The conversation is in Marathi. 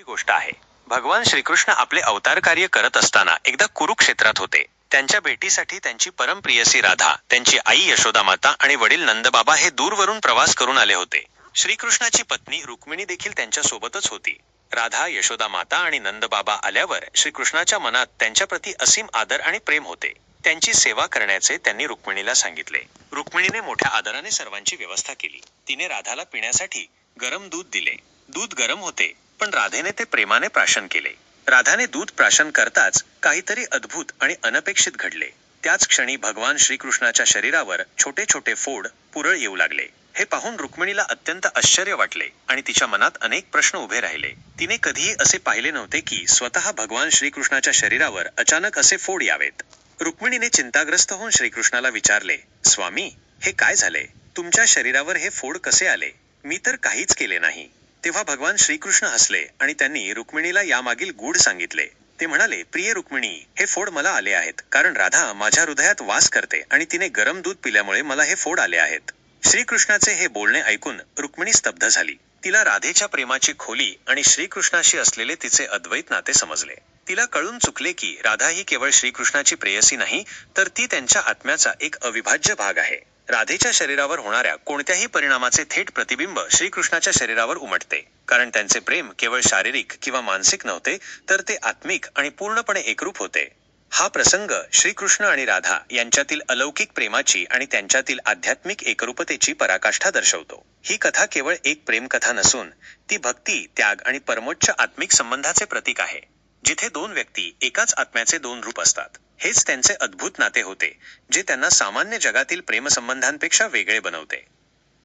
गोष्ट आहे. भगवान श्रीकृष्ण आपले अवतार कार्य करत असताना एकदा कुरुक्षेत्रात होते. त्यांच्या भेटीसाठी त्यांची परमप्रियसी राधा, त्यांची आई यशोदामाता आणि वडील नंदबाबा हे दूरवरून प्रवास करून आले होते. श्रीकृष्णाची पत्नी रुक्मिणी देखील त्यांच्या सोबतच होती. राधा, यशोदामाता आणि नंदबाबा आल्यावर श्रीकृष्णाच्या मनात त्यांच्याप्रती असीम आदर आणि प्रेम होते. त्यांची सेवा करण्याचे त्यांनी रुक्मिणीला सांगितले. रुक्मिणीने मोठ्या आदराने सर्वांची व्यवस्था केली. तिने राधाला पिण्यासाठी गरम दूध दिले. दूध गरम होते, पण राधेने ते प्रेमाने प्राशन केले. राधाने दूध प्राशन करताच काहीतरी अद्भुत आणि अनपेक्षित घडले. त्याच क्षणी भगवान श्रीकृष्णाच्या शरीरावर छोटे छोटे फोड, पुरळ येऊ लागले. हे पाहून रुक्मिणीला अत्यंत आश्चर्य वाटले आणि तिच्या मनात अनेक प्रश्न उभे राहिले. तिने कधीही असे पाहिले नव्हते की स्वतः भगवान श्रीकृष्णाच्या शरीरावर अचानक असे फोड यावेत. रुक्मिणीने चिंताग्रस्त होऊन श्रीकृष्णाला विचारले, स्वामी, हे काय झाले? तुमच्या शरीरावर हे फोड कसे आले? मी तर काहीच केले नाही. तेव्हा भगवान श्रीकृष्ण हसले आणि त्यांनी रुक्मिणीला यामागील गूढ सांगितले. ते म्हणाले, प्रिय रुक्मिणी, हे फोड मला आले आहेत कारण राधा माझ्या हृदयात वास करते आणि तिने गरम दूध पिल्यामुळे मला हे फोड आले आहेत. श्रीकृष्णाचे हे बोलणे ऐकून रुक्मिणी स्तब्ध झाली. तिला राधेच्या प्रेमाची खोली आणि श्रीकृष्णाशी असलेले तिचे अद्वैत नाते समजले. तिला कळून चुकले की राधा ही केवळ श्रीकृष्णाची प्रेयसी नाही, तर ती त्यांच्या आत्म्याचा एक अविभाज्य भाग आहे. राधेच्या शरीरावर होणाऱ्या कोणत्याही परिणामाचे थेट प्रतिबिंब श्रीकृष्णाच्या शरीरावर उमटते, कारण त्यांचे प्रेम केवळ शारीरिक किंवा मानसिक नव्हते, तर ते आत्मिक आणि पूर्णपणे एकरूप होते. हा प्रसंग श्रीकृष्ण आणि राधा यांच्यातील अलौकिक प्रेमाची आणि त्यांच्यातील आध्यात्मिक एकरूपतेची पराकाष्ठा दर्शवतो. ही कथा केवळ एक प्रेमकथा नसून ती भक्ती, त्याग आणि परमोच्च आत्मिक संबंधाचे प्रतीक आहे. जिथे दोन व्यक्ती एकाच आत्म्याचे दोन रूप असतात. हेच त्यांचे अद्भुत नाते होते, जे त्यांना सामान्य जगातील प्रेमसंबंधांपेक्षा वेगळे बनवते.